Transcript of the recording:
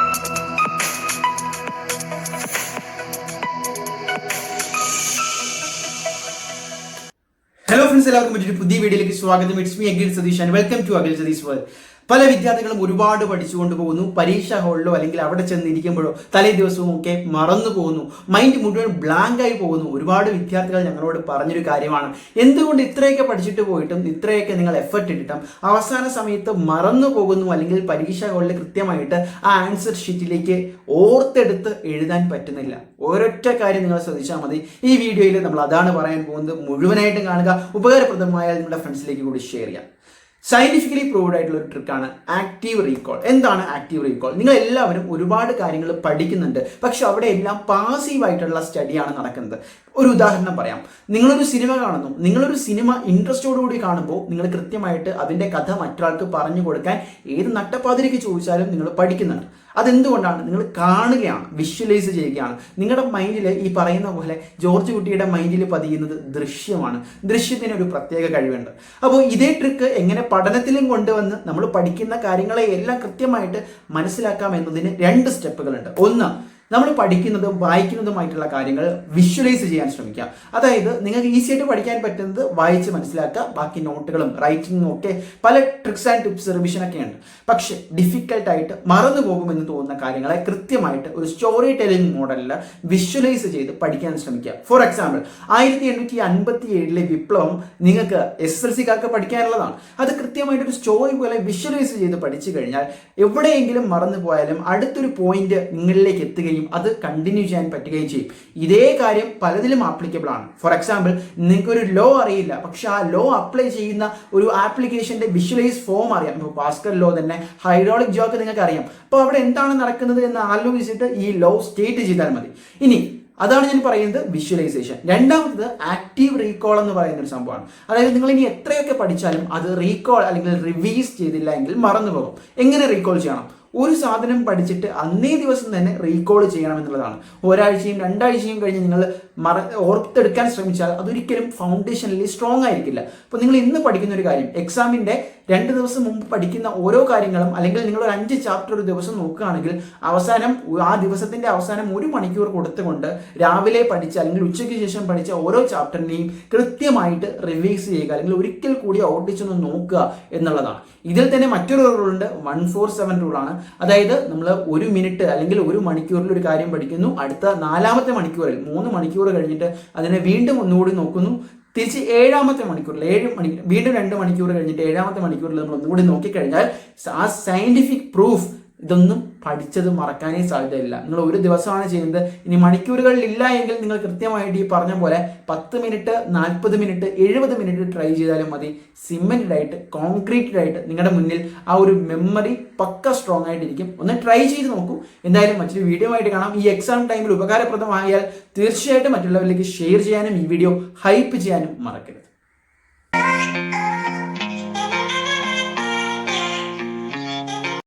Hello friends, എല്ലാവർക്കും പറ്റിയൊരു പുതിയ വീഡിയോയിലേക്ക് സ്വാഗതം. It's me Akhil Satheesh and welcome to Akhil Satheesh world. പല വിദ്യാർത്ഥികളും ഒരുപാട് പഠിച്ചുകൊണ്ട് പോകുന്നു. പരീക്ഷാ ഹാളിലോ അല്ലെങ്കിൽ അവിടെ ചെന്നിരിക്കുമ്പോഴോ തലേ ദിവസവും ഒക്കെ മറന്നു പോകുന്നു. മൈൻഡ് മുഴുവൻ ബ്ലാങ്ക് ആയി പോകുന്നു. ഒരുപാട് വിദ്യാർത്ഥികൾ ഞങ്ങളോട് പറഞ്ഞൊരു കാര്യമാണ്, എന്തുകൊണ്ട് ഇത്രയൊക്കെ പഠിച്ചിട്ട് പോയിട്ടും ഇത്രയൊക്കെ നിങ്ങൾ എഫർട്ട് ഇട്ടിട്ടും അവസാന സമയത്ത് മറന്നു പോകുന്നു, അല്ലെങ്കിൽ പരീക്ഷാ ഹാളിൽ കൃത്യമായിട്ട് ആ ആൻസർ ഷീറ്റിലേക്ക് ഓർത്തെടുത്ത് എഴുതാൻ പറ്റുന്നില്ല. ഒരൊറ്റ കാര്യം നിങ്ങൾ ശ്രദ്ധിച്ചാൽ മതി. ഈ വീഡിയോയിൽ നമ്മൾ അതാണ് പറയാൻ പോകുന്നത്. മുഴുവനായിട്ടും കാണുക. ഉപകാരപ്രദമായാൽ നിങ്ങളുടെ ഫ്രണ്ട്സിലേക്ക് കൂടി ഷെയർ ചെയ്യാം. സയന്റിഫിക്കലി പ്രൂവ്ഡ് ആയിട്ടുള്ള ഒരു ട്രിക്കാണ് ആക്റ്റീവ് റീകോൾ. എന്താണ് ആക്റ്റീവ് റീകോൾ? നിങ്ങൾ എല്ലാവരും ഒരുപാട് കാര്യങ്ങൾ പഠിക്കുന്നുണ്ട്, പക്ഷെ അവിടെ എല്ലാം പാസീവ് ആയിട്ടുള്ള സ്റ്റഡിയാണ് നടക്കുന്നത്. ഒരു ഉദാഹരണം പറയാം. നിങ്ങളൊരു സിനിമ കാണുന്നു. നിങ്ങളൊരു സിനിമ ഇൻട്രസ്റ്റോടുകൂടി കാണുമ്പോൾ നിങ്ങൾ കൃത്യമായിട്ട് അതിൻ്റെ കഥ മറ്റൊരാൾക്ക് പറഞ്ഞു കൊടുക്കാൻ ഏത് നട്ടപ്പാതിരിക്ക് ചോദിച്ചാലും നിങ്ങൾ പഠിക്കുന്നുണ്ട്. അതെന്തുകൊണ്ടാണ്? നിങ്ങൾ കാണുകയാണ്, വിഷ്വലൈസ് ചെയ്യുകയാണ്. നിങ്ങളുടെ മൈൻഡിൽ ഈ പറയുന്ന പോലെ ജോർജ് കുട്ടിയുടെ മൈൻഡിൽ പതിയുന്നത് ദൃശ്യമാണ്. ദൃശ്യത്തിന് ഒരു പ്രത്യേക കഴിവുണ്ട്. അപ്പോൾ ഇതേ ട്രിക്ക് എങ്ങനെ പഠനത്തിലും കൊണ്ടുവന്ന് നമ്മൾ പഠിക്കുന്ന കാര്യങ്ങളെ എല്ലാം കൃത്യമായിട്ട് മനസ്സിലാക്കാം എന്നതിന് 2 സ്റ്റെപ്പുകളുണ്ട്. ഒന്ന്, നമ്മൾ പഠിക്കുന്നതും വായിക്കുന്നതുമായിട്ടുള്ള കാര്യങ്ങൾ വിഷ്വലൈസ് ചെയ്യാൻ ശ്രമിക്കുക. അതായത് നിങ്ങൾക്ക് ഈസി ആയിട്ട് പഠിക്കാൻ പറ്റുന്നത് വായിച്ച് മനസ്സിലാക്കുക. ബാക്കി നോട്ടുകളും റൈറ്റിങ്ങും ഒക്കെ പല ട്രിക്സ് ആൻഡ് ടിപ്സ് റിവിഷനൊക്കെ ഉണ്ട്. പക്ഷെ ഡിഫിക്കൽട്ടായിട്ട് മറന്നു പോകുമെന്ന് തോന്നുന്ന കാര്യങ്ങളെ കൃത്യമായിട്ട് ഒരു സ്റ്റോറി ടെല്ലിംഗ് മോഡലിൽ വിഷ്വലൈസ് ചെയ്ത് പഠിക്കാൻ ശ്രമിക്കുക. ഫോർ എക്സാമ്പിൾ, 1857 വിപ്ലവം നിങ്ങൾക്ക് SSLC-കാർക്ക് പഠിക്കാനുള്ളതാണ്. അത് കൃത്യമായിട്ടൊരു സ്റ്റോറി പോലെ വിഷ്വലൈസ് ചെയ്ത് പഠിച്ചു കഴിഞ്ഞാൽ എവിടെയെങ്കിലും മറന്നു പോയാലും അടുത്തൊരു പോയിന്റ് നിങ്ങളിലേക്ക് എത്തുകയും അത് കണ്ടിന്യൂ ചെയ്യാൻ പറ്റുകയും ചെയ്യും. ഇതേ കാര്യം പലതിലും ആപ്ലിക്കബിൾ ആണ്. ഫോർ എക്സാമ്പിൾ, നിങ്ങൾക്കൊരു ലോ അറിയില്ല, പക്ഷെ ആ ലോ അപ്ലൈ ചെയ്യുന്ന ഒരു ആപ്ലിക്കേഷന്റെ വിഷ്വലൈസ് ഫോം അറിയാം. ഇപ്പോൾ പാസ്കൽ ലോ തന്നെ, ഹൈഡ്രോളിക് ജോക്ക് നിങ്ങൾക്ക് അറിയാം. അപ്പോൾ അവിടെ എന്താണ് നടക്കുന്നത് എന്ന് ആലോചിച്ചിട്ട് ഈ ലോ സ്റ്റേറ്റ് ചെയ്താൽ മതി. ഇനി അതാണ് ഞാൻ പറയുന്നത് വിഷ്വലൈസേഷൻ. രണ്ടാമത് ആക്റ്റീവ് റീകോൾ എന്ന് പറയുന്ന ഒരു സംഭവമാണ്. അതായത് നിങ്ങൾ ഇനി എത്രയൊക്കെ പഠിച്ചാലും അത് റീകോൾ അല്ലെങ്കിൽ റിവൈസ് ചെയ്തില്ല എങ്കിൽ മറന്നു പോകും. എങ്ങനെ റീകോൾ ചെയ്യണം? ഒരു സാധനം പഠിച്ചിട്ട് അന്നേ ദിവസം തന്നെ റീകോൾ ചെയ്യണം എന്നുള്ളതാണ്. ഒരാഴ്ചയും 2 ആഴ്ചയും കഴിഞ്ഞ് നിങ്ങൾ ഓർത്തെടുക്കാൻ ശ്രമിച്ചാൽ അതൊരിക്കലും ഫൗണ്ടേഷനിൽ സ്ട്രോങ് ആയിരിക്കില്ല. അപ്പോൾ നിങ്ങൾ ഇന്ന് പഠിക്കുന്ന ഒരു കാര്യം എക്സാമിൻ്റെ 2 ദിവസം മുമ്പ് പഠിക്കുന്ന ഓരോ കാര്യങ്ങളും, അല്ലെങ്കിൽ നിങ്ങൾ ഒരു 5 ചാപ്റ്റർ ഒരു ദിവസം നോക്കുകയാണെങ്കിൽ അവസാനം ആ ദിവസത്തിന്റെ അവസാനം 1 മണിക്കൂർ കൊടുത്തുകൊണ്ട് രാവിലെ പഠിച്ച അല്ലെങ്കിൽ ഉച്ചയ്ക്ക് ശേഷം പഠിച്ച ഓരോ ചാപ്റ്ററിനെയും കൃത്യമായിട്ട് റിവൈസ് ചെയ്യുക, അല്ലെങ്കിൽ ഒരിക്കൽ കൂടി ഓടിച്ചൊന്ന് നോക്കുക എന്നുള്ളതാണ്. ഇതിൽ തന്നെ മറ്റൊരു റൂളുണ്ട്, 147 റൂളാണ്. അതായത് നമ്മൾ 1 മിനിറ്റ് അല്ലെങ്കിൽ 1 മണിക്കൂറിൽ ഒരു കാര്യം പഠിക്കുന്നു, അടുത്ത 4ാമത്തെ മണിക്കൂറിൽ 3 മണിക്കൂർ കഴിഞ്ഞിട്ട് അതിനെ വീണ്ടും ഒന്നുകൂടി നോക്കുന്നു, തിരിച്ച് 7ാമത്തെ മണിക്കൂറിൽ 7 മണിക്കൂർ വീണ്ടും 2 മണിക്കൂർ കഴിഞ്ഞിട്ട് 7ാമത്തെ മണിക്കൂറിൽ നമ്മൾ ഒന്നുകൂടി നോക്കിക്കഴിഞ്ഞാൽ ആ സയന്റിഫിക് പ്രൂഫ് ഇതൊന്നും പഠിച്ചത് മറക്കാനേ സാധ്യതയില്ല. നിങ്ങൾ ഒരു ദിവസമാണ് ചെയ്യുന്നത്. ഇനി മണിക്കൂറുകളിൽ ഇല്ല എങ്കിൽ നിങ്ങൾ കൃത്യമായിട്ട് ഈ പറഞ്ഞ പോലെ 10 മിനിറ്റ് 40 മിനിറ്റ് 70 മിനിറ്റ് ട്രൈ ചെയ്താലും മതി. സിമെന്റഡ് ആയിട്ട്, കോൺക്രീറ്റഡ് ആയിട്ട് നിങ്ങളുടെ മുന്നിൽ ആ ഒരു മെമ്മറി പക്ക സ്ട്രോങ് ആയിട്ടിരിക്കും. ഒന്ന് ട്രൈ ചെയ്ത് നോക്കൂ. എന്തായാലും മറ്റൊരു വീഡിയോ ആയിട്ട് കാണാം. ഈ എക്സാം ടൈമിൽ ഉപകാരപ്രദമായാൽ തീർച്ചയായിട്ടും മറ്റുള്ളവരിലേക്ക് ഷെയർ ചെയ്യാനും ഈ വീഡിയോ ഹൈപ്പ് ചെയ്യാനും മറക്കരുത്.